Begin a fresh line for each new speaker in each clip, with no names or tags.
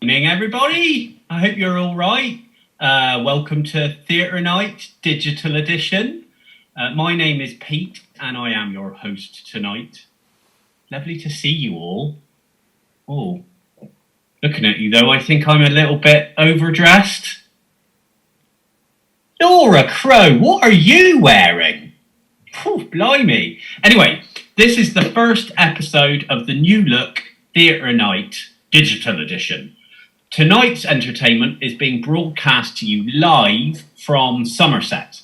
Evening, everybody. I hope you're all right. Welcome to Theatre Night Digital Edition. My name is Pete, and I am your host tonight. Lovely to see you all. Oh, looking at you though, I think I'm a little bit overdressed. Laura Crowe, what are you wearing? Whew, blimey. Anyway, this is the first episode of the New Look Theatre Night Digital Edition. Tonight's entertainment is being broadcast to you live from Somerset.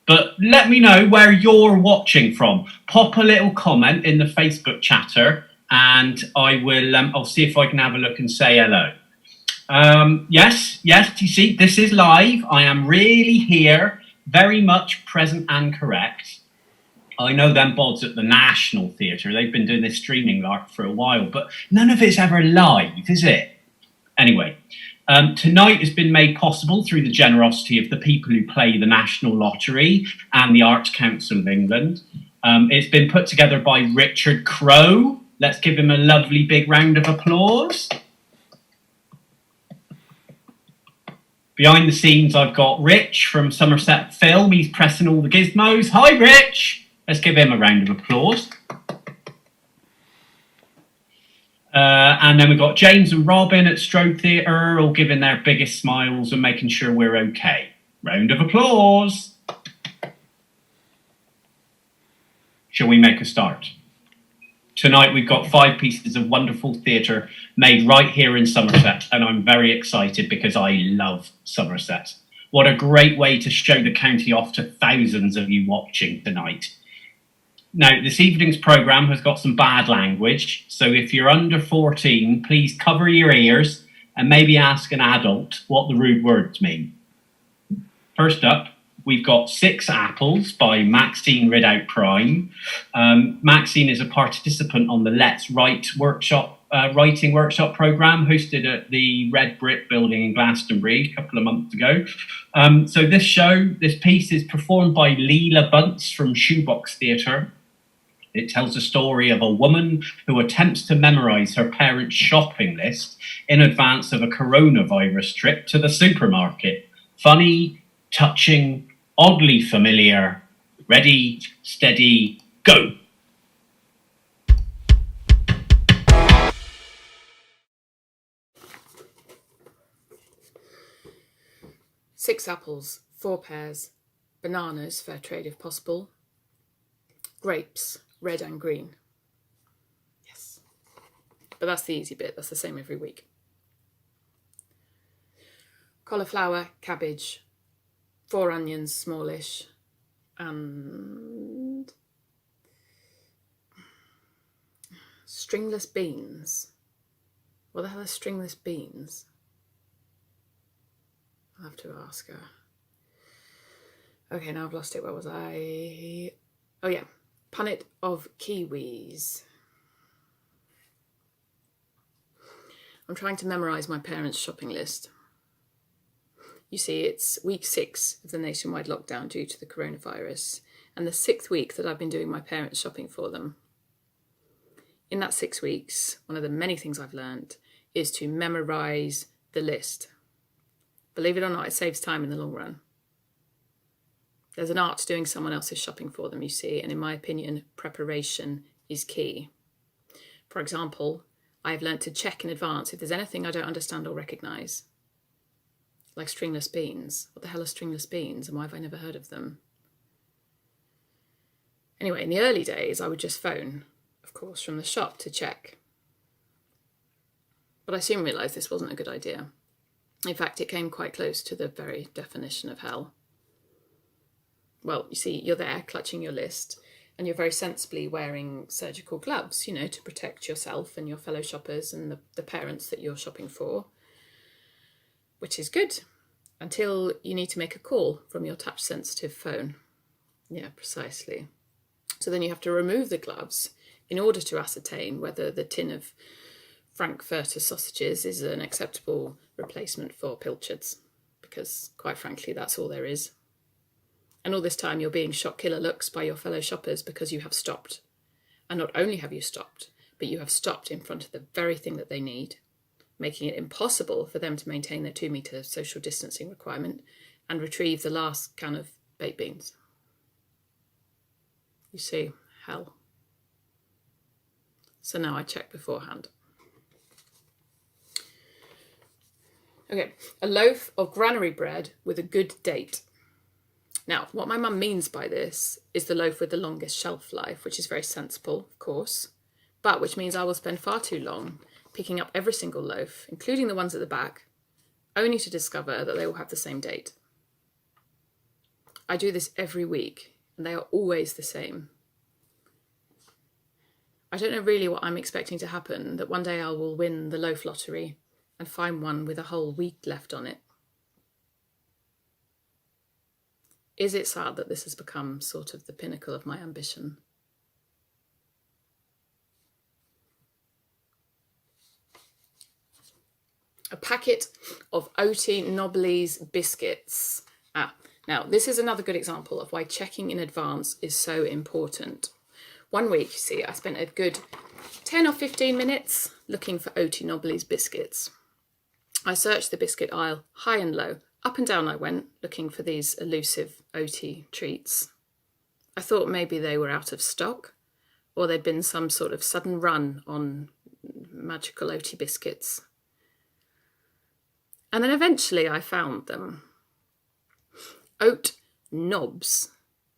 But let me know where you're watching from. Pop a little comment in the Facebook chatter and I'll see if I can have a look and say hello. Yes, you see, this is live. I am really here, very much present and correct. I know them bods at the National Theatre. They've been doing this streaming lark for a while, but none of it's ever live, is it? Anyway, tonight has been made possible through the generosity of the people who play the National Lottery and the Arts Council of England. It's been put together by Richard Crowe. Let's give him a lovely big round of applause. Behind the scenes, I've got Rich from Somerset Film. He's pressing all the gizmos. Hi, Rich. Let's give him a round of applause. And then we've got James and Robin at Strode Theatre, all giving their biggest smiles and making sure we're okay. Round of applause. Shall we make a start? Tonight we've got 5 pieces of wonderful theatre made right here in Somerset, and I'm very excited because I love Somerset. What a great way to show the county off to thousands of you watching tonight. Now, this evening's programme has got some bad language, so if you're under 14, please cover your ears and maybe ask an adult what the rude words mean. First up, we've got 6 Apples by Maxine Ridout Prime. Maxine is a participant on the Let's Write writing workshop programme hosted at the Redbrick building in Glastonbury a couple of months ago. So this piece is performed by Leela Bunce from Shoebox Theatre. It tells the story of a woman who attempts to memorise her parents' shopping list in advance of a coronavirus trip to the supermarket. Funny, touching, oddly familiar. Ready, steady, go!
Six apples, 4 pears, bananas, fair trade if possible, grapes, red and green. Yes. But that's the easy bit, that's the same every week. Cauliflower, cabbage, 4 onions, smallish, and stringless beans. What the hell are stringless beans? I'll have to ask her. Okay, now I've lost it. Where was I? Oh yeah, punnet of kiwis. I'm trying to memorise my parents' shopping list. You see, it's week 6 of the nationwide lockdown due to the coronavirus, and the 6th week that I've been doing my parents' shopping for them. In that 6 weeks, one of the many things I've learned is to memorise the list. Believe it or not, it saves time in the long run. There's an art to doing someone else's shopping for them, you see, and in my opinion, preparation is key. For example, I've learnt to check in advance if there's anything I don't understand or recognise. Like stringless beans. What the hell are stringless beans and why have I never heard of them? Anyway, in the early days, I would just phone, of course, from the shop to check. But I soon realised this wasn't a good idea. In fact, it came quite close to the very definition of hell. Well, you see, you're there clutching your list and you're very sensibly wearing surgical gloves, to protect yourself and your fellow shoppers and the parents that you're shopping for, which is good, until you need to make a call from your touch-sensitive phone. Yeah, precisely. So then you have to remove the gloves in order to ascertain whether the tin of Frankfurter sausages is an acceptable replacement for pilchards, because quite frankly, that's all there is. And all this time you're being shot killer looks by your fellow shoppers because you have stopped. And not only have you stopped, but you have stopped in front of the very thing that they need, making it impossible for them to maintain their 2-metre social distancing requirement and retrieve the last can of baked beans. You see, hell. So now I check beforehand. Okay, a loaf of granary bread with a good date. Now, what my mum means by this is the loaf with the longest shelf life, which is very sensible, of course, but which means I will spend far too long picking up every single loaf, including the ones at the back, only to discover that they all have the same date. I do this every week, and they are always the same. I don't know really what I'm expecting to happen, that one day I will win the loaf lottery and find one with a whole week left on it. Is it sad that this has become sort of the pinnacle of my ambition? A packet of Oti Nobblies biscuits. Now this is another good example of why checking in advance is so important. One week, you see, I spent a good 10 or 15 minutes looking for Oti Nobblies biscuits. I searched the biscuit aisle high and low. Up and down I went, looking for these elusive Oti treats. I thought maybe they were out of stock, or there'd been some sort of sudden run on magical Oti biscuits. And then eventually I found them. Oat Nobs,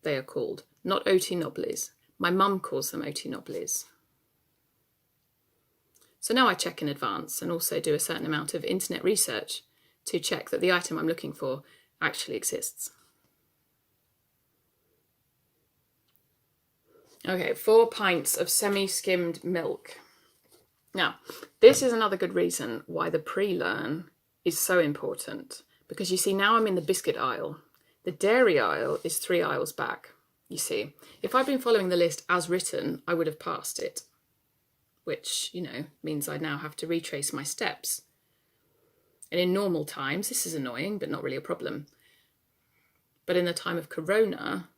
they are called, not Oti Nobblies. My mum calls them Oti Nobblies. So now I check in advance and also do a certain amount of internet research to check that the item I'm looking for actually exists. Okay, 4 pints of semi-skimmed milk. Now, this is another good reason why the pre-learn is so important, because you see, now I'm in the biscuit aisle. The dairy aisle is 3 aisles back. You see, if I'd been following the list as written, I would have passed it, which, you know, means I now have to retrace my steps. And in normal times, this is annoying, but not really a problem. But in the time of Corona,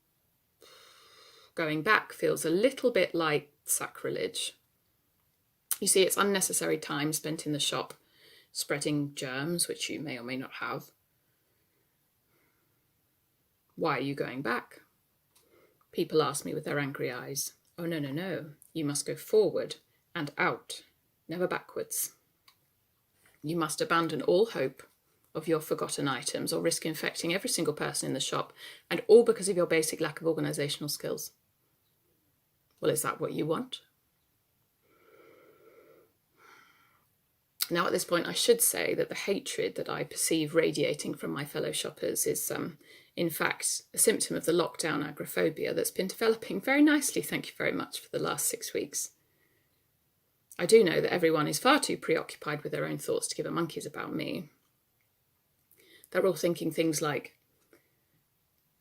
going back feels a little bit like sacrilege. You see, it's unnecessary time spent in the shop spreading germs, which you may or may not have. Why are you going back? People ask me with their angry eyes. Oh, no, no, no. You must go forward and out, never backwards. You must abandon all hope of your forgotten items or risk infecting every single person in the shop, and all because of your basic lack of organisational skills. Well, is that what you want? Now, at this point, I should say that the hatred that I perceive radiating from my fellow shoppers is, in fact, a symptom of the lockdown agoraphobia that's been developing very nicely, thank you very much, for the last 6 weeks. I do know that everyone is far too preoccupied with their own thoughts to give a monkeys about me. They're all thinking things like,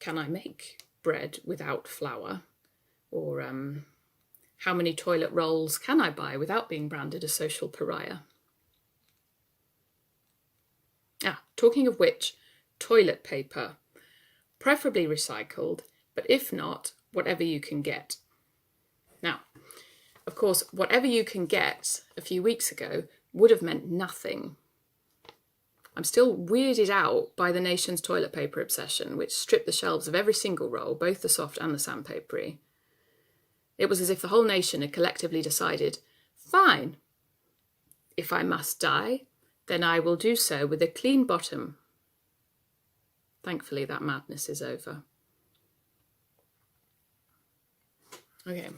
can I make bread without flour? Or how many toilet rolls can I buy without being branded a social pariah? Talking of which, toilet paper, preferably recycled, but if not, whatever you can get. Now, of course, whatever you can get a few weeks ago would have meant nothing. I'm still weirded out by the nation's toilet paper obsession, which stripped the shelves of every single roll, both the soft and the sandpapery. It was as if the whole nation had collectively decided, fine, if I must die, then I will do so with a clean bottom. Thankfully, that madness is over. Okay.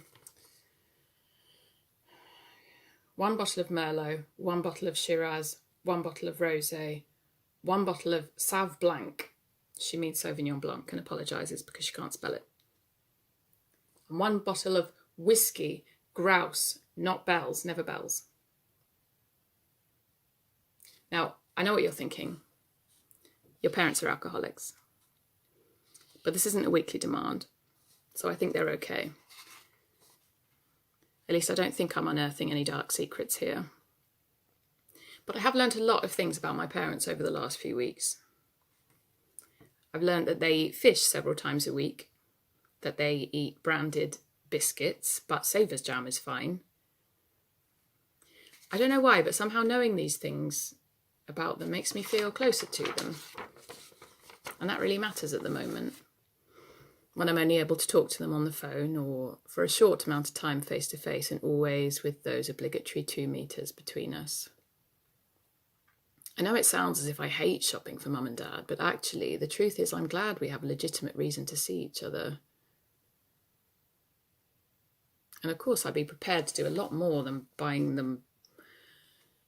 1 bottle of Merlot, 1 bottle of Shiraz, 1 bottle of Rosé, 1 bottle of Sauv Blanc. She means Sauvignon Blanc and apologises because she can't spell it. And 1 bottle of whiskey, grouse, not bells, never bells. Now, I know what you're thinking. Your parents are alcoholics. But this isn't a weekly demand, so I think they're okay. At least I don't think I'm unearthing any dark secrets here. But I have learnt a lot of things about my parents over the last few weeks. I've learnt that they eat fish several times a week, that they eat branded biscuits, but Savers jam is fine. I don't know why, but somehow knowing these things about them makes me feel closer to them. And that really matters at the moment, when I'm only able to talk to them on the phone or for a short amount of time face to face, and always with those obligatory 2 meters between us. I know it sounds as if I hate shopping for mum and dad, but actually the truth is I'm glad we have a legitimate reason to see each other. And of course I'd be prepared to do a lot more than buying them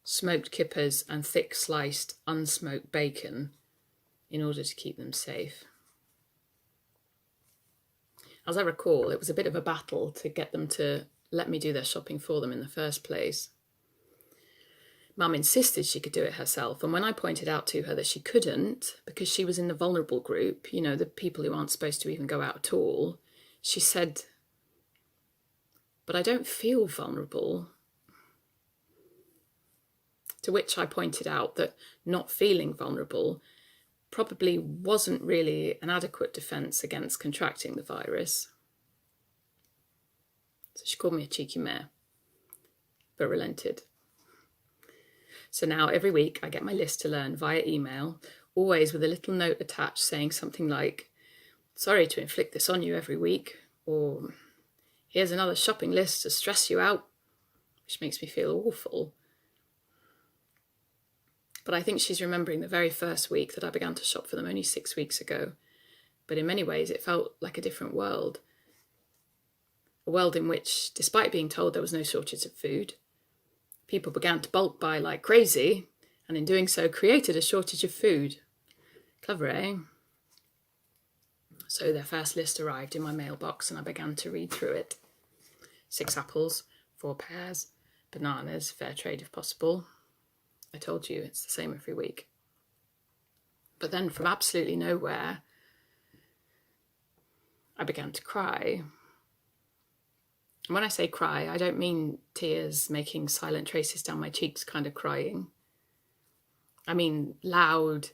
smoked kippers and thick sliced unsmoked bacon in order to keep them safe. As I recall, it was a bit of a battle to get them to let me do their shopping for them in the first place. Mum insisted she could do it herself, and when I pointed out to her that she couldn't, because she was in the vulnerable group, you know, the people who aren't supposed to even go out at all, she said, "But I don't feel vulnerable." To which I pointed out that not feeling vulnerable probably wasn't really an adequate defence against contracting the virus. So she called me a cheeky mare, but relented. So now every week I get my list to learn via email, always with a little note attached saying something like, "Sorry to inflict this on you every week," or "Here's another shopping list to stress you out," which makes me feel awful. But I think she's remembering the very first week that I began to shop for them only 6 weeks ago. But in many ways, it felt like a different world. A world in which, despite being told there was no shortage of food, people began to bulk buy like crazy, and in doing so created a shortage of food. Clever, eh? So their first list arrived in my mailbox and I began to read through it. 6 apples, 4 pears, bananas, fair trade if possible. I told you, it's the same every week. But then from absolutely nowhere, I began to cry. And when I say cry, I don't mean tears making silent traces down my cheeks kind of crying. I mean loud,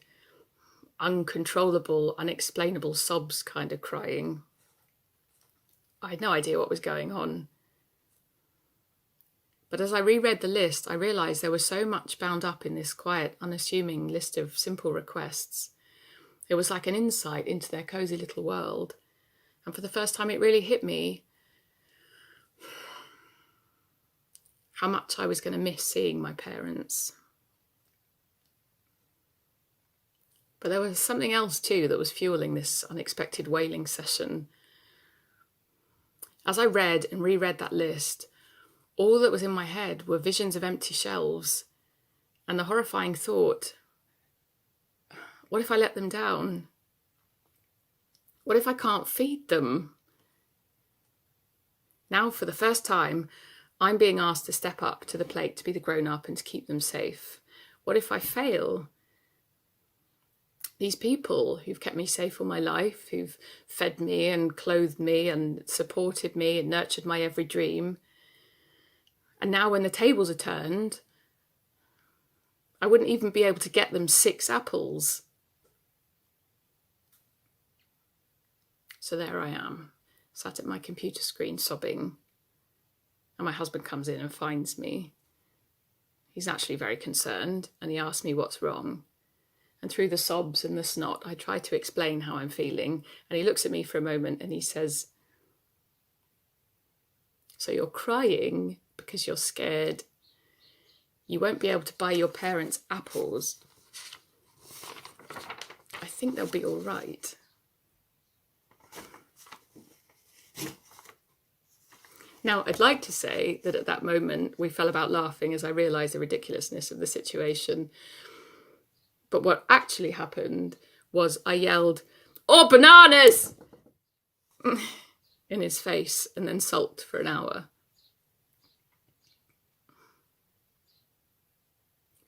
uncontrollable, unexplainable sobs kind of crying. I had no idea what was going on. But as I reread the list, I realised there was so much bound up in this quiet, unassuming list of simple requests. It was like an insight into their cosy little world. And for the first time, it really hit me how much I was going to miss seeing my parents. But there was something else too that was fueling this unexpected wailing session. As I read and reread that list, all that was in my head were visions of empty shelves and the horrifying thought, what if I let them down? What if I can't feed them? Now, for the first time, I'm being asked to step up to the plate to be the grown-up and to keep them safe. What if I fail? These people who've kept me safe all my life, who've fed me and clothed me and supported me and nurtured my every dream. And now when the tables are turned, I wouldn't even be able to get them 6 apples. So there I am, sat at my computer screen sobbing. And my husband comes in and finds me. He's naturally very concerned and he asks me what's wrong. And through the sobs and the snot, I try to explain how I'm feeling. And he looks at me for a moment and he says, "So you're crying because you're scared you won't be able to buy your parents apples. I think they'll be all right." Now, I'd like to say that at that moment we fell about laughing as I realised the ridiculousness of the situation. But what actually happened was I yelled, "Oh, bananas!" in his face and then sulked for an hour.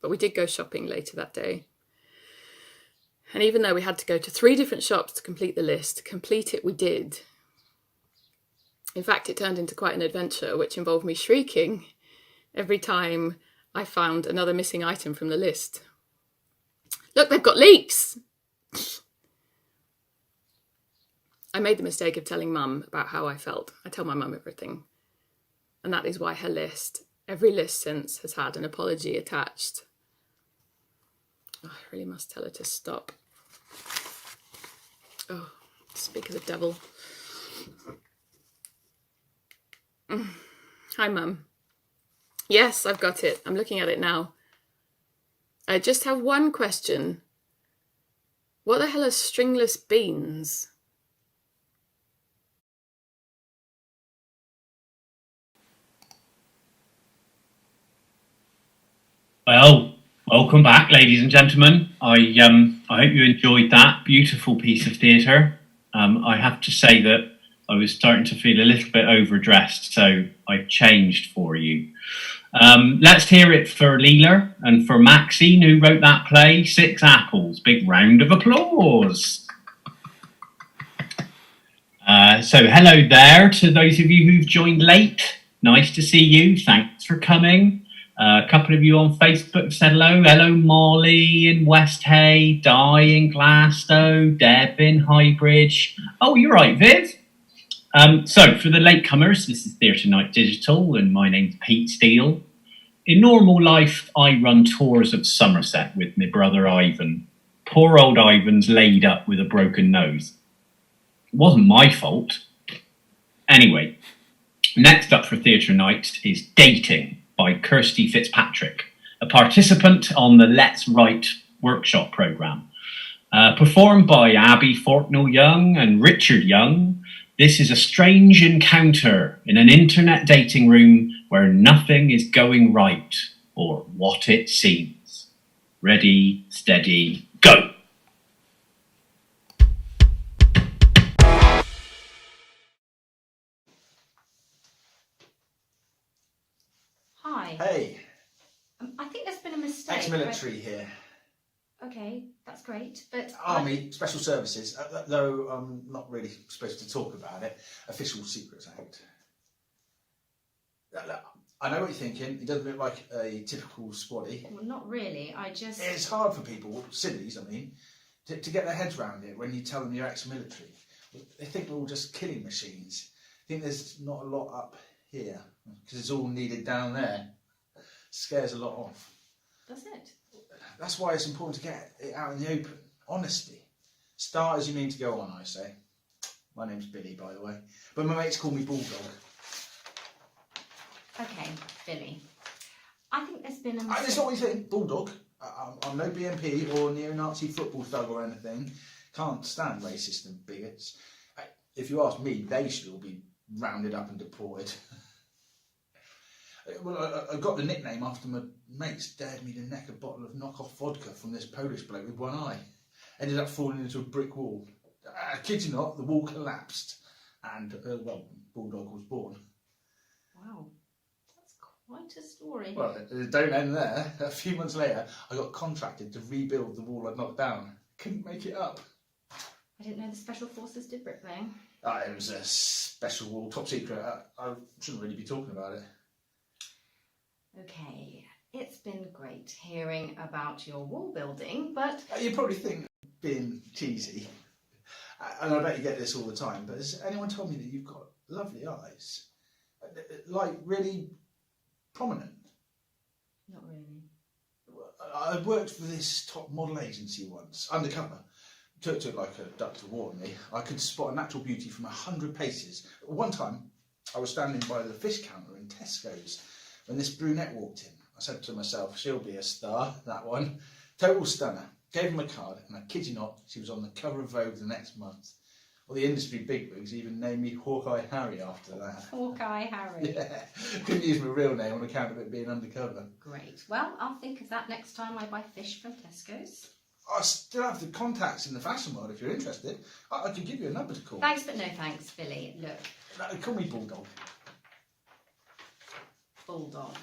But we did go shopping later that day. And even though we had to go to 3 different shops to complete the list, complete it we did. In fact, it turned into quite an adventure, which involved me shrieking every time I found another missing item from the list. "Look, they've got leeks!" I made the mistake of telling Mum about how I felt. I tell my mum everything. And that is why her list, Every list since has had an apology attached. Oh, I really must tell her to stop. Oh, speak of the devil. Hi, Mum. Yes, I've got it. I'm looking at it now. I just have one question. What the hell are stringless beans?
Well, welcome back, ladies and gentlemen. I hope you enjoyed that beautiful piece of theatre. I have to say that I was starting to feel a little bit overdressed, so I've changed for you. Let's hear it for Leela and for Maxine, who wrote that play, Six Apples. Big round of applause. So hello there to those of you who've joined late. Nice to see you. Thanks for coming. A couple of you on Facebook said hello. Hello, Molly in West Hay, Di in Glasgow, Deb in Highbridge. Oh, you're right, Viv. So for the latecomers, this is Theatre Night Digital, and my name's Pete Steele. In normal life, I run tours of Somerset with my brother Ivan. Poor old Ivan's laid up with a broken nose. It wasn't my fault. Anyway, next up for Theatre Night is Dating by Kirsty Fitzpatrick, a participant on the Let's Write workshop programme. Performed by Abby Fortnell-Young and Richard Young, this is a strange encounter in an internet dating room where nothing is going right, or what it seems. Ready, steady, go!
Hi.
Hey,
I think there's been a mistake.
ex-military here.
Okay, that's great, but...
Army, Special Services, though I'm not really supposed to talk about it. Official Secrets Act. I know what you're thinking. He doesn't look like a typical squaddy.
Well, not really.
It's hard for people, civvies, I mean, to get their heads around it when you tell them you're ex-military. They think we're all just killing machines. I think there's not a lot up here because it's all needed down there. Scares a lot off.
Does it?
That's why it's important to get it out in the open. Honesty. Start as you mean to go on, I say. My name's Billy, by the way. But my mates call me Bulldog.
Okay, Billy. I think there's been a mistake.
That's not what you think, Bulldog. I'm no BNP or neo-Nazi football thug or anything. Can't stand racist and bigots. If you ask me, they should all be rounded up and deported. Well, I got the nickname after my mates dared me to neck a bottle of knockoff vodka from this Polish bloke with one eye. Ended up falling into a brick wall. I kid you not, the wall collapsed and, well, Bulldog was born.
Wow, that's quite a story.
Well, it don't end there. A few months later, I got contracted to rebuild the wall I'd knocked down. Couldn't make it up.
I didn't know the Special Forces did bricklaying.
It was a special wall, top secret. I shouldn't really be talking about it.
Okay, it's been great hearing about your wall building, but...
You probably think I'm being cheesy, and I bet you get this all the time, but has anyone told me that you've got lovely eyes? Like, really prominent?
Not really.
I worked for this top model agency once, undercover. Took like a duck to warn me. I could spot a natural beauty from 100 paces. One time, I was standing by the fish counter in Tesco's when this brunette walked in. I said to myself, she'll be a star, that one. Total stunner. Gave him a card, and I kid you not, she was on the cover of Vogue the next month. Well, the industry bigwigs even named me Hawkeye Harry after that.
Hawkeye Harry.
Yeah, couldn't use my real name on account of it being undercover.
Great. Well, I'll think of that next time I buy fish from Tesco's.
I still have the contacts in the fashion world if you're interested. I could give you a number to call.
Thanks, but no thanks, Billy. Look.
Call me Bulldog.
Bulldog.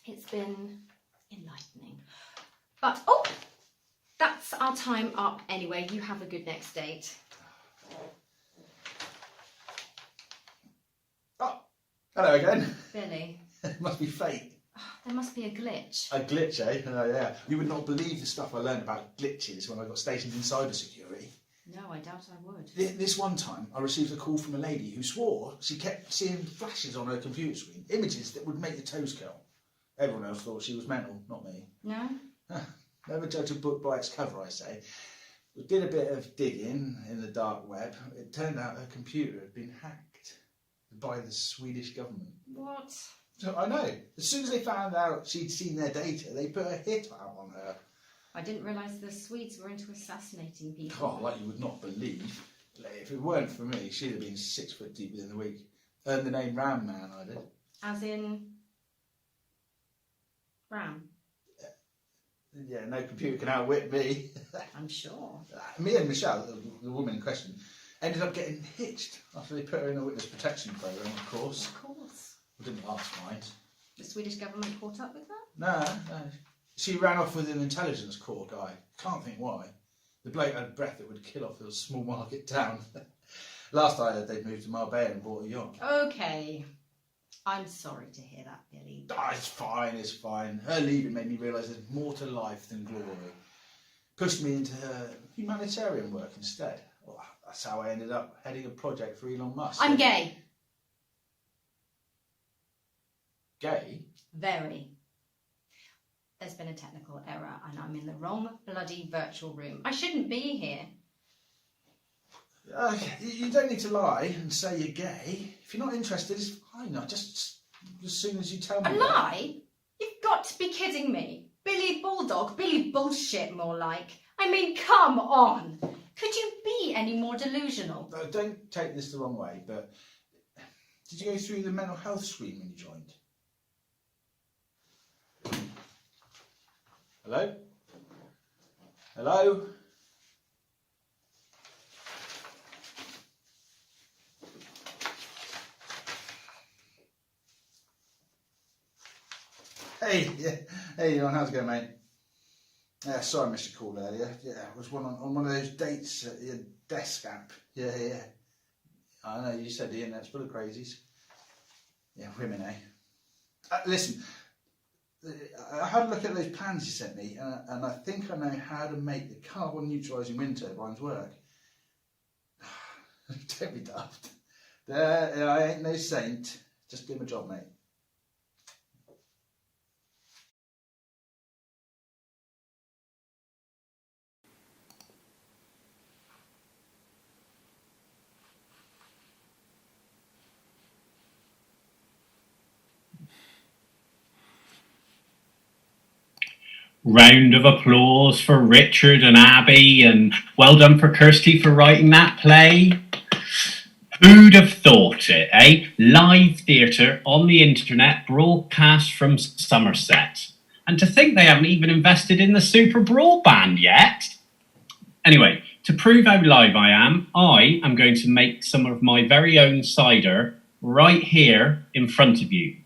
It's been enlightening. But, oh, that's our time up anyway. You have a good next date.
Oh, hello again.
Billy.
It must be fate.
There must be a glitch.
A glitch, eh? Oh, yeah. You would not believe the stuff I learned about glitches when I got stationed in cyber security.
No, No, I doubt I would.
This one time, I received a call from a lady who swore she kept seeing flashes on her computer screen, images that would make your toes curl. Everyone else thought she was mental, not me.
No?
Never judge a book by its cover, I say. We did a bit of digging in the dark web. It turned out her computer had been hacked by the Swedish government.
What?
So I know. As soon as they found out she'd seen their data, they put a hit out on her.
I didn't realise the Swedes were into assassinating people.
Oh, like you would not believe. If it weren't for me, she'd have been 6 foot deep within a week. Earned the name Ram Man, I did.
As in... Ram?
Yeah, no computer can outwit me.
I'm sure.
Me and Michelle, the woman in question, ended up getting hitched after they put her in a witness protection program, of course.
Of course.
I didn't last, mind.
The Swedish government caught up with her?
No. She ran off with an intelligence corps guy. Can't think why. The bloke had a breath that would kill off a small market town. Last I heard, they'd moved to Marbella and bought a yacht.
Okay. I'm sorry to hear that, Billy.
It's fine. Her leaving made me realise there's more to life than glory. Pushed me into her humanitarian work instead. Well, that's how I ended up heading a project for Elon Musk.
I'm gay.
Gay?
Very. There's been a technical error and I'm in the wrong bloody virtual room. I shouldn't be here.
You don't need to lie and say you're gay. If you're not interested, it's fine. Just as soon as you tell me.
A lie? You've got to be kidding me. Billy Bulldog, Billy Bullshit more like. I mean, come on. Could you be any more delusional?
Don't take this the wrong way, but did you go through the mental health screen when you joined? Hello? Hello? Hey, yeah. Hey, Elon, how's it going, mate? Yeah, sorry I missed your call earlier. Yeah, it was one on one of those dates at your desk app. Yeah. I know, you said the internet's full of crazies. Yeah, women, eh? Listen, I had a look at those plans you sent me, and I think I know how to make the carbon neutralising wind turbines work. Don't be daft. I ain't no saint. Just do my job, mate.
Round of applause for Richard and Abby, and well done for Kirsty for writing that play. Who'd have thought it, eh? Live theatre on the internet, broadcast from Somerset. And to think they haven't even invested in the super broadband yet. Anyway, to prove how live I am going to make some of my very own cider right here in front of you.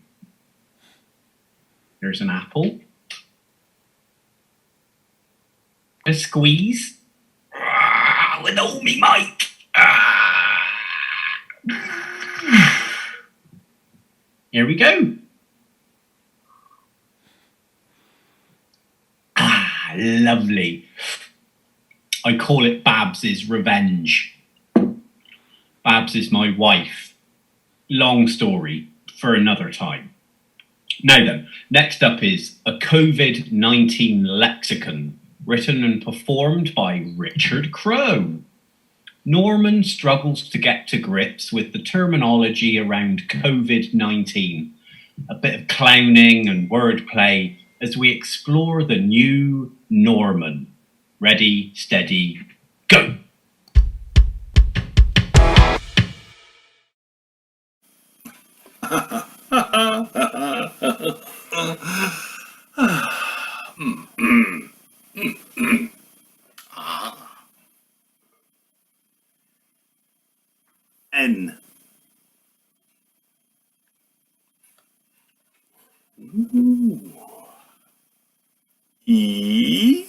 Here's an apple. A squeeze. With all me mic. Here we go. Lovely. I call it Babs's Revenge. Babs is my wife. Long story for another time. Now then, next up is a COVID-19 lexicon, written and performed by Richard Crowe. Norman struggles to get to grips with the terminology around COVID-19. A bit of clowning and wordplay as we explore the new Norman. Ready, steady, go!
N. E.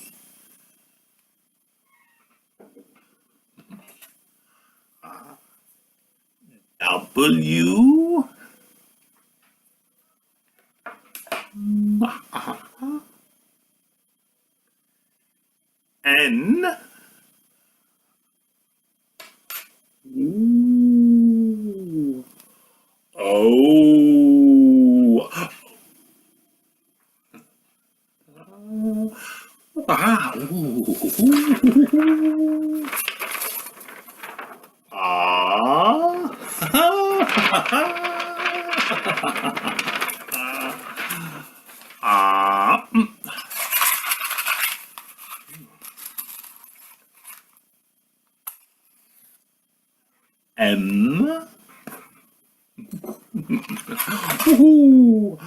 W. N. M. Ooh.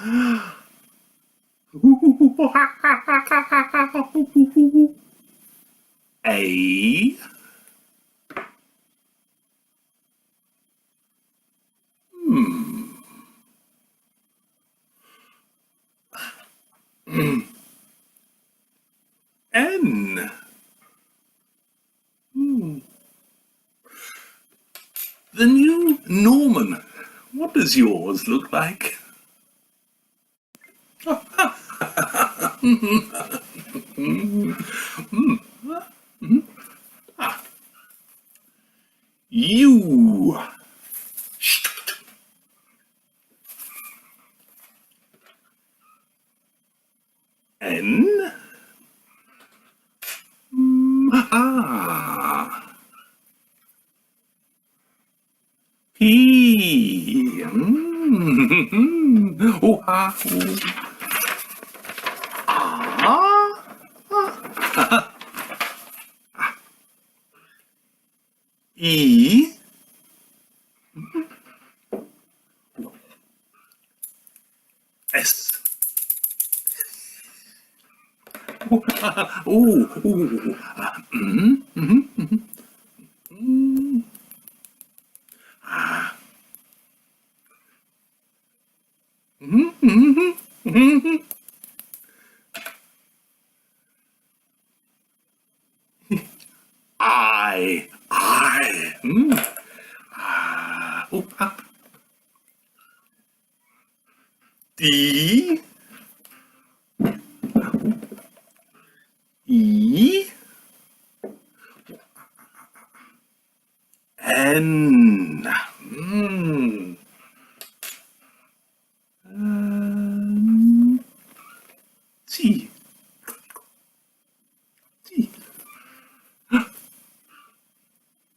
A. N. The new Norman. What does yours look like? U. N. P. Oh, E. S. I. D. E. N. T. T.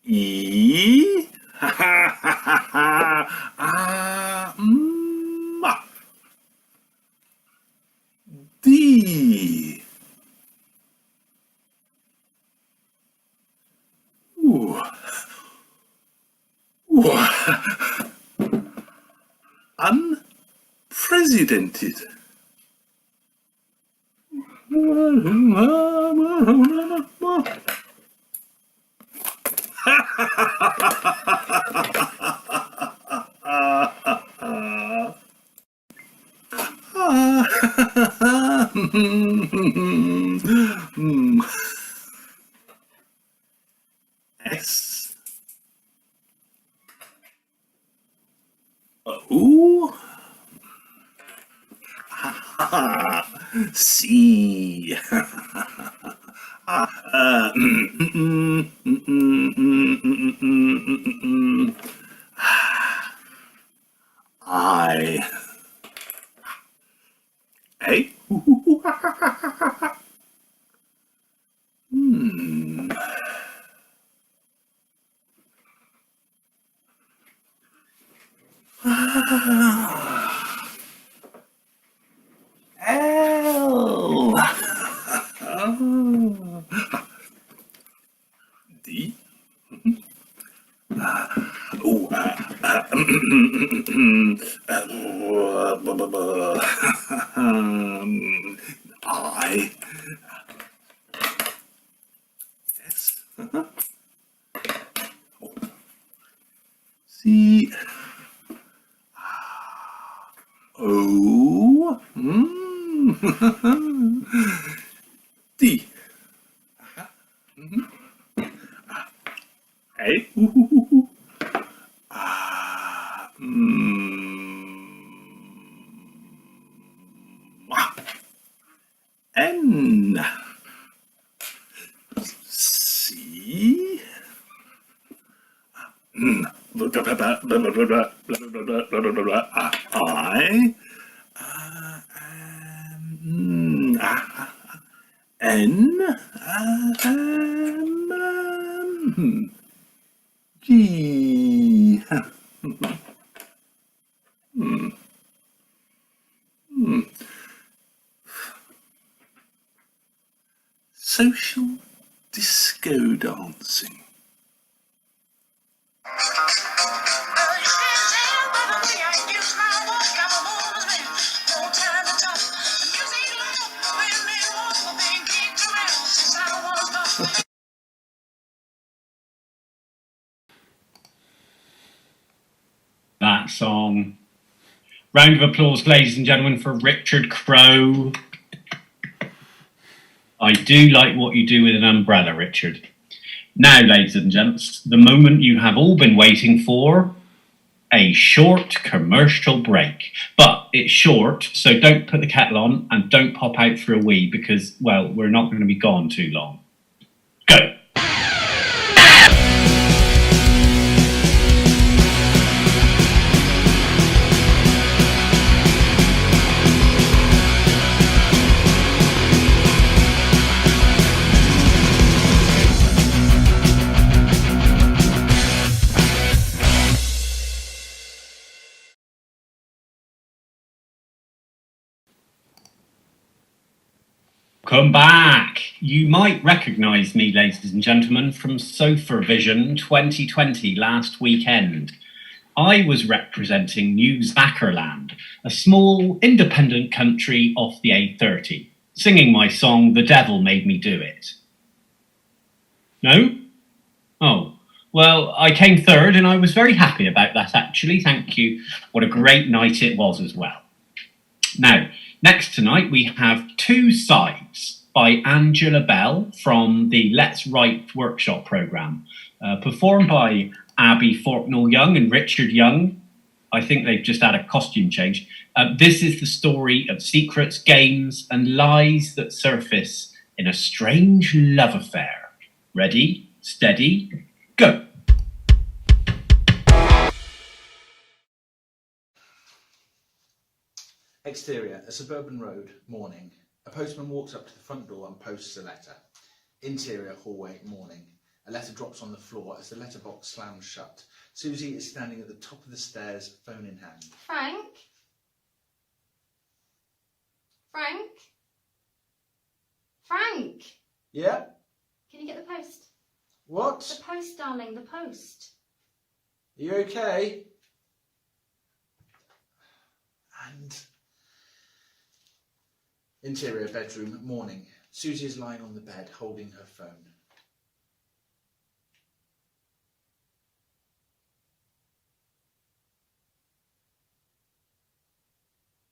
E. D. Ooh. Unprecedented. S. O. C. I. A. L. D. I. S. C. O. D. A. N. C. I. N G. Social disco dancing.
That song. Round of applause, ladies and gentlemen, for Richard Crowe. I do like what you do with an umbrella, Richard. Now, ladies and gents, the moment you have all been waiting for, a short commercial break. But it's short, so don't put the kettle on and don't pop out for a wee because, well, we're not going to be gone too long. Go! Come back. You might recognise me, ladies and gentlemen, from Sofa Vision 2020 last weekend. I was representing New Zackerland, a small independent country off the A30, singing my song The Devil Made Me Do It. No? Oh, well, I came third and I was very happy about that, actually. Thank you. What a great night it was as well. Now, next tonight we have Two Sides by Angela Bell from the Let's Write workshop programme, performed by Abby Forknell-Young and Richard Young. I think they've just had a costume change. This is the story of secrets, games and lies that surface in a strange love affair. Ready, steady, go!
Exterior, a suburban road, morning. A postman walks up to the front door and posts a letter. Interior, hallway, morning. A letter drops on the floor as the letterbox slams shut. Susie is standing at the top of the stairs, phone in hand.
Frank? Frank? Frank?
Yeah?
Can you get the post?
What?
The post, darling, the post.
Are you okay? And... Interior, bedroom, morning. Susie is lying on the bed, holding her phone.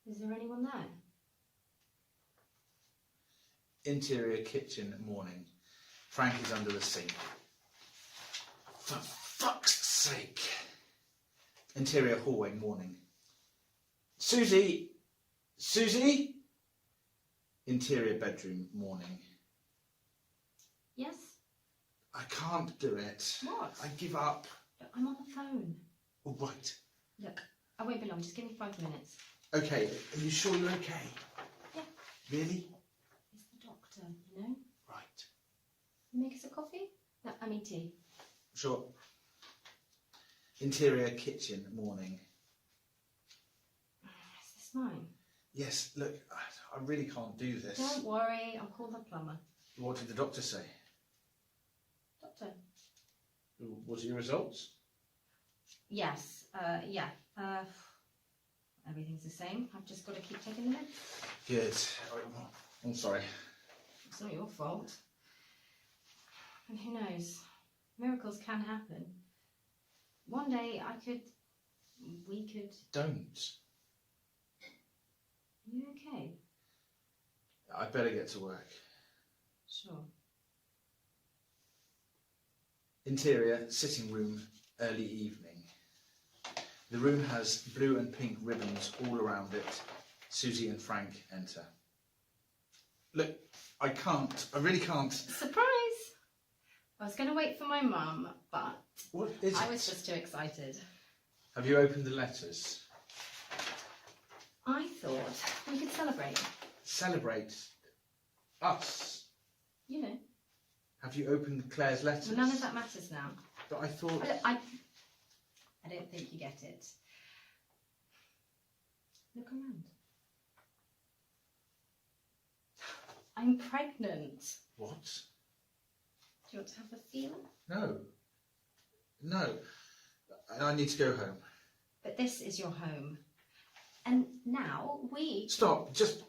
Is there anyone there?
Interior, kitchen, morning. Frank is under the sink. For fuck's sake. Interior, hallway, morning. Susie! Susie! Interior, bedroom, morning.
Yes?
I can't do it.
What?
I give up.
Look, I'm on the phone.
All right.
Look, I won't be long. Just give me 5 minutes.
Okay, are you sure you're okay?
Yeah.
Really?
It's the doctor, you know?
Right.
You make us a coffee? No, I mean tea.
Sure. Interior, kitchen, morning.
Is this mine?
Yes, look, I really can't do this.
Don't worry, I'll call the plumber.
What did the doctor say?
Doctor?
Was your results?
Yes, yeah. Everything's the same. I've just got to keep taking the meds.
Good. I'm sorry.
It's not your fault. And who knows? Miracles can happen. One day we could...
Don't.
Are you okay?
I'd better get to work.
Sure.
Interior, sitting room, early evening. The room has blue and pink ribbons all around it. Susie and Frank enter. Look, I really can't.
Surprise! I was going to wait for my mum, but
What is it?
I was just too excited.
Have you opened the letters?
I thought we could celebrate.
Celebrate us.
You know.
Have you opened Claire's letters?
Well, none of that matters now.
But I thought...
I don't think you get it. Look around. I'm pregnant.
What?
Do you want to have a feel?
No. No. I need to go home.
But this is your home. And now we...
Stop. Just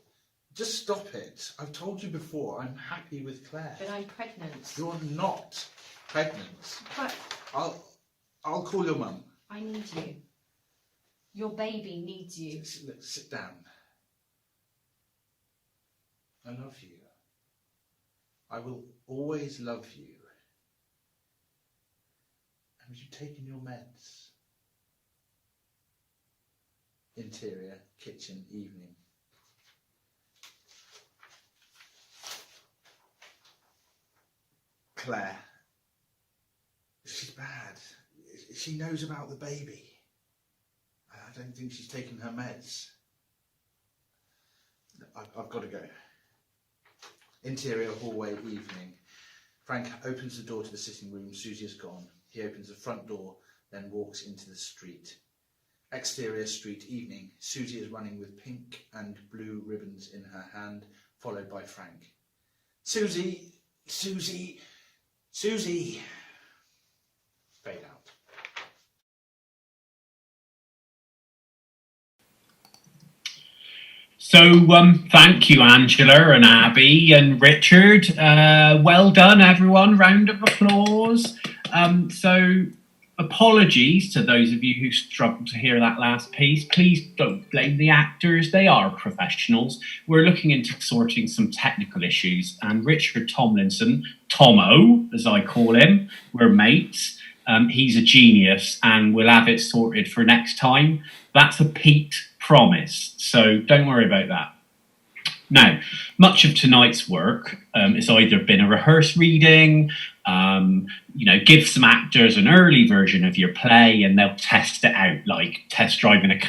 stop it. I've told you before, I'm happy with Claire.
But I'm pregnant.
You're not pregnant.
But
I'll call your mum.
I need you. Your baby needs you.
Sit down. I love you. I will always love you. Have you taken your meds? Interior, kitchen, evening. Claire. She's bad. She knows about the baby. I don't think she's taken her meds. I've got to go. Interior, hallway, evening. Frank opens the door to the sitting room. Susie is gone. He opens the front door, then walks into the street. Exterior, street, evening. Susie is running with pink and blue ribbons in her hand, followed by Frank. Susie! Susie! Susie! Fade out.
So, thank you, Angela and Abby and Richard. Well done, everyone. Round of applause. So, apologies to those of you who struggled to hear that last piece. Please don't blame the actors. They are professionals. We're looking into sorting some technical issues. And Richard Tomlinson, Tomo, as I call him, we're mates. He's a genius and we'll have it sorted for next time. That's a Pete promise, so don't worry about that. Now, much of tonight's work has either been a rehearsed reading, give some actors an early version of your play and they'll test it out, like test driving a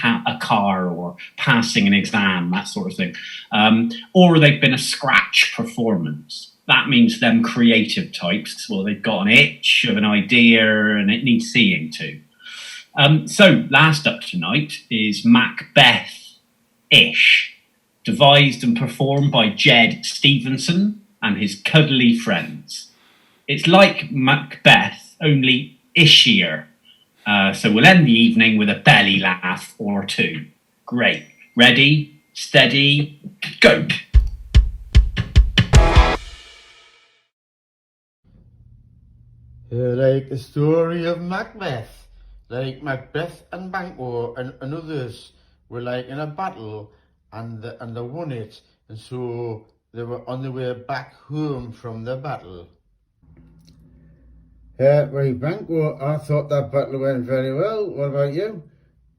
car or passing an exam, that sort of thing. Or they've been a scratch performance. That means them creative types, well, they've got an itch of an idea and it needs seeing to. So, last up tonight is Macbeth-ish, devised and performed by Jed Stevenson and his cuddly friends. It's like Macbeth, only ishier. So we'll end the evening with a belly laugh or two. Great. Ready, steady, go.
Like the story of Macbeth. Like Macbeth and Banquo and others were like in a battle and they won it, and so they were on the way back home from the battle. Right, Banquo, I thought that battle went very well. What about you?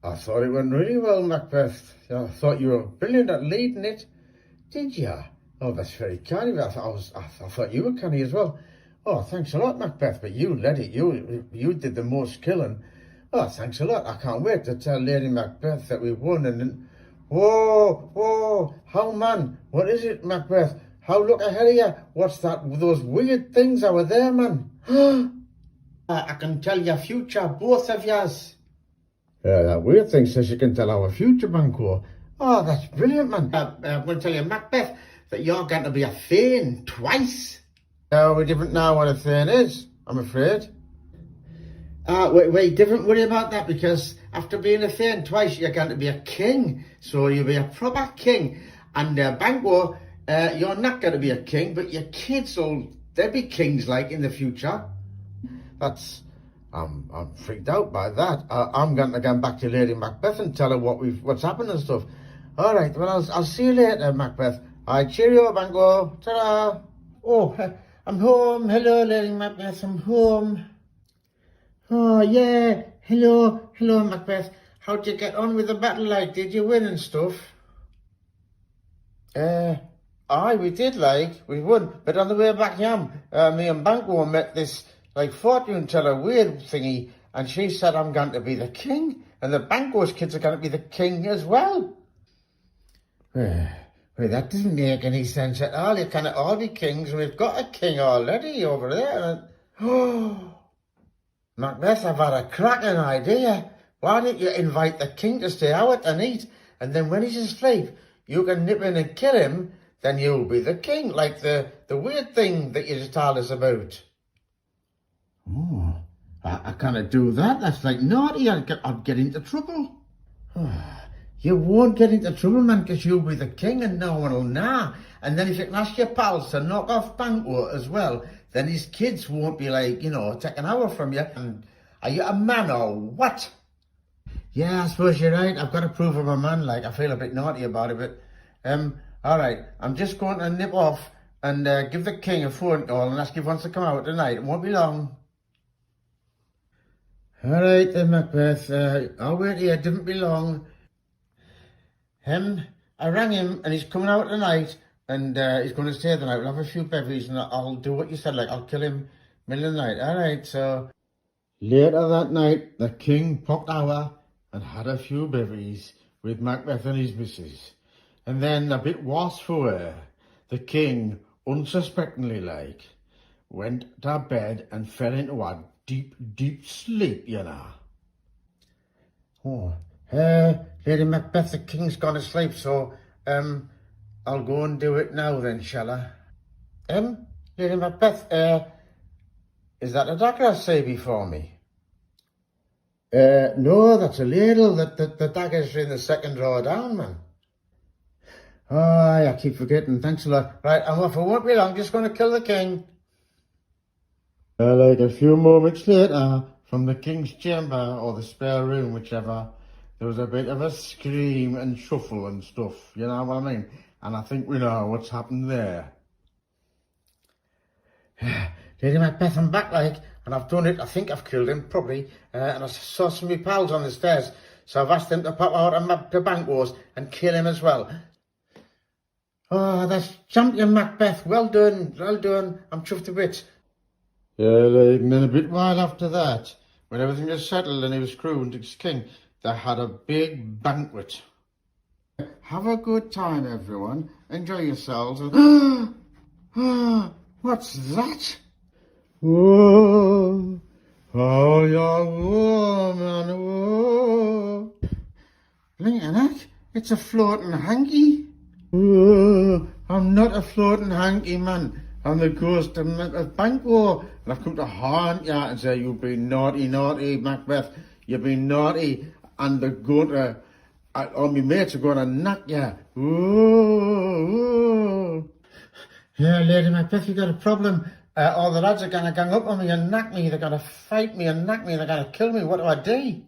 I thought it went really well, Macbeth. I thought you were brilliant at leading it. Did you? Oh, that's very kind of you. I thought you were canny as well. Oh, thanks a lot, Macbeth, but you led it. You did the most killing. Oh, thanks a lot. I can't wait to tell Lady Macbeth that we won and then... Whoa, how man? What is it, Macbeth? How look ahead of you? What's that? Those weird things that were there, man? I can tell your future, both of yours. That weird thing says you can tell our future, Banquo. Oh, that's brilliant, man. I'm going to tell you, Macbeth, that you're going to be a Thane twice. We didn't know what a Thane is, I'm afraid. Wait, don't worry about that, because after being a Thane twice, you're going to be a king. So you'll be a proper king. And Banquo, you're not going to be a king, but your kids they'll be kings like in the future. I'm freaked out by that. I'm going to go back to Lady Macbeth and tell her what's happened and stuff. All right, well, I'll see you later, Macbeth. All right, cheerio, Banquo. Ta-da. Oh, I'm home. Hello, Lady Macbeth. I'm home. Oh, yeah. Hello, Macbeth. How'd you get on with the battle like? Did you win and stuff? Aye, we did we won. But on the way back home, me and Banquo met this, fortune teller weird thingy, and she said I'm going to be the king, and the Banquo's kids are going to be the king as well. Well, that doesn't make any sense at all. You cannot all be kings, and we've got a king already over there. Oh, Macbeth, I've had a cracking idea. Why don't you invite the king to stay out and eat, and then when he's asleep, you can nip in and kill him, then you'll be the king, like the weird thing that you just told us about. Oh, I cannot do that. That's like naughty. I'll get into trouble. You won't get into trouble, man, because you'll be the king and no one will know. And then if you can ask your pals to knock off Banquo as well, then his kids won't be like, taking over from you. And are you a man or what? Yeah, I suppose you're right. I've got to prove I'm a man. Like, I feel a bit naughty about it, but all right. I'm just going to nip off and give the king a phone call and ask if he wants to come out tonight. It won't be long. All right then, Macbeth. I'll wait here. It didn't be long. I rang him and he's coming out tonight and he's going to stay the night. We'll have a few bevies and I'll do what you said, like I'll kill him middle of the night. All right, so later that night, the king popped out and had a few bevies with Macbeth and his missus. And then a bit worse for her, the king, unsuspectingly like, went to bed and fell into a deep, deep sleep, Oh, Lady Macbeth, the king's gone to sleep, so, I'll go and do it now then, shall I? Lady Macbeth, is that a dagger I see before me? No, that's a ladle. The daggers are in the second row down, man. Oh, I keep forgetting. Thanks a lot. Right, I'm off. I won't be long. Just going to kill the king. Like a few moments later, from the king's chamber, or the spare room, whichever, there was a bit of a scream and shuffle and stuff. You know what I mean? And I think we know what's happened there. Lady Macbeth, I'm back, and I've done it. I think I've killed him, probably. And I saw some of my pals on the stairs, so I've asked them to pop out and the Banquos and kill him as well. Oh, that's champion Macbeth. Well done, well done. I'm chuffed to bits. Yeah, and then a bit while after that, when everything was settled and he was crowned as king, they had a big banquet. Have a good time, everyone. Enjoy yourselves. What's that? Whoa, oh, you're woman, whoa. Blinking heck, it's a floating hanky. Whoa, I'm not a floating hanky, man. I'm the ghost of Banquo, and I've come to haunt you and say you've been naughty, naughty, Macbeth. You've been naughty, and they're going to, all my mates are going to knock you. Whoa, whoa. Yeah, Lady Macbeth, you got a problem. All the lads are going to gang up on me and knock me. They're going to fight me and knock me. They're going to kill me. What do I do?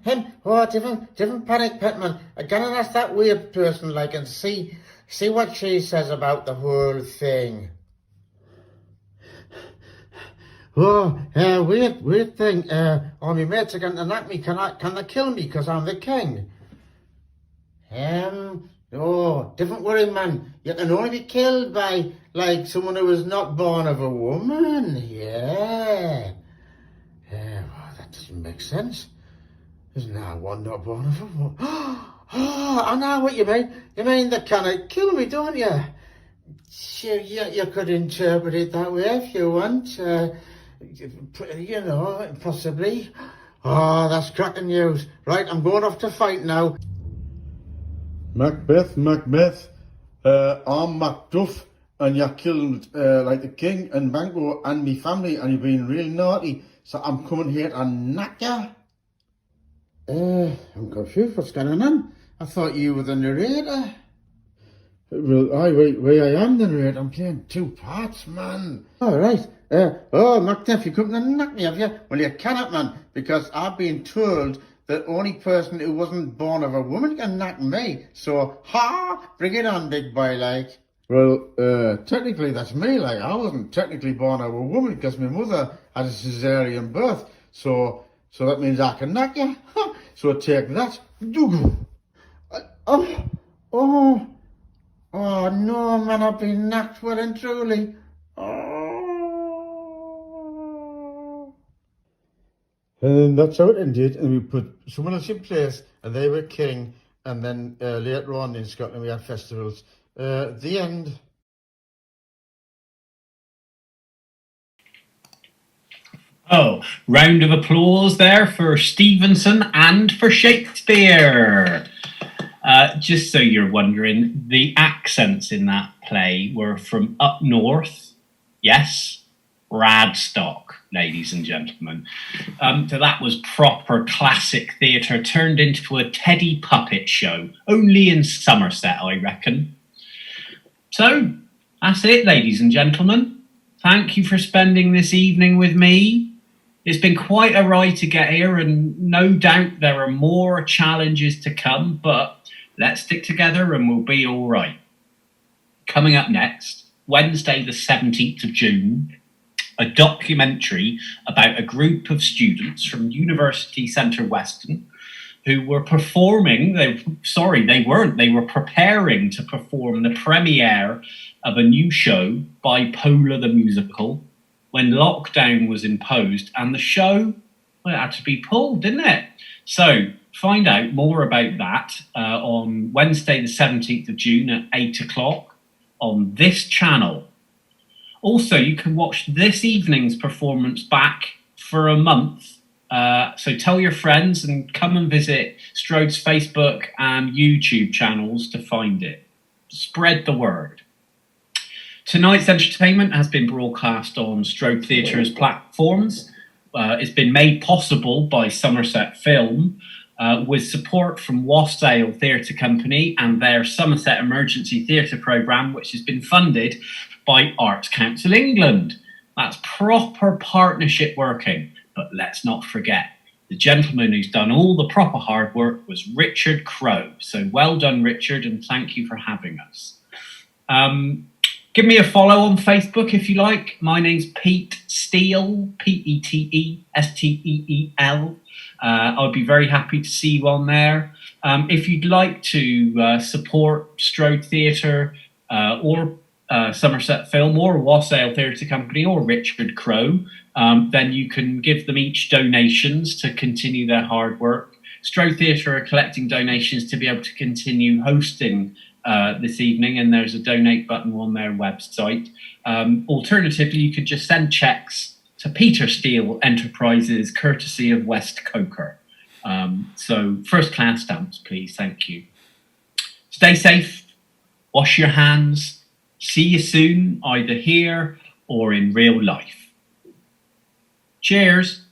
Different panic, Petman. I'm going to ask that weird person, and see what she says about the whole thing. Oh, weird thing. All my mates are going to knock me. Can they kill me because I'm the king? Oh, different worry, man. You can only be killed by, someone who was not born of a woman. Yeah. Well, that doesn't make sense. There's no one not born of a woman. Oh, I know what you mean. You mean they cannot kill me, don't you? Sure, you could interpret it that way if you want. Possibly. Oh, that's cracking news. Right, I'm going off to fight now. Macbeth, I'm Macduff, and you killed the king and Banquo and me family, and you've been real naughty, so I'm coming here to knock you. I'm confused. What's going on? I thought you were the narrator. Well, I am the narrator. I'm playing two parts, man. All right. Macduff, you come to knock me, have you? Well, you cannot, man, because I've been told the only person who wasn't born of a woman can knock me. So, bring it on, big boy, Well, technically that's me, I wasn't technically born of a woman because my mother had a cesarean birth. So that means I can knock you. So take that. Oh, no, man, I've been knocked well and truly. And that's how it ended, and we put someone else in place, and they were king, and then later on in Scotland we had festivals The end.
Oh, round of applause there for Stevenson and for Shakespeare. Just so you're wondering, the accents in that play were from up north. Yes, Radstock, ladies and gentlemen. So that was proper classic theatre turned into a Teddy puppet show, only in Somerset, I reckon. So, that's it, ladies and gentlemen. Thank you for spending this evening with me. It's been quite a ride to get here, and no doubt there are more challenges to come, but let's stick together and we'll be all right. Coming up next, Wednesday the 17th of June, a documentary about a group of students from University Centre Weston who were performing, they were preparing to perform the premiere of a new show, Bipolar the Musical, when lockdown was imposed, and the show, well, it had to be pulled, didn't it? So find out more about that on Wednesday the 17th of June at 8 o'clock on this channel. Also, you can watch this evening's performance back for a month. So tell your friends and come and visit Strode's Facebook and YouTube channels to find it. Spread the word. Tonight's entertainment has been broadcast on Strode Theatre's platforms. It's been made possible by Somerset Film with support from Wassail Theatre Company and their Somerset Emergency Theatre Programme, which has been funded by Arts Council England. That's proper partnership working. But let's not forget, the gentleman who's done all the proper hard work was Richard Crowe. So well done, Richard, and thank you for having us. Give me a follow on Facebook if you like. My name's Pete Steele, Petesteel. I'd be very happy to see you on there. If you'd like to support Strode Theatre or Somerset Film or Wassail Theatre Company or Richard Crowe, then you can give them each donations to continue their hard work. Strode Theatre are collecting donations to be able to continue hosting this evening, and there's a donate button on their website. Alternatively, you could just send cheques to Peter Steele Enterprises, courtesy of West Coker. So first class stamps, please. Thank you. Stay safe, wash your hands. See you soon, either here or in real life. Cheers.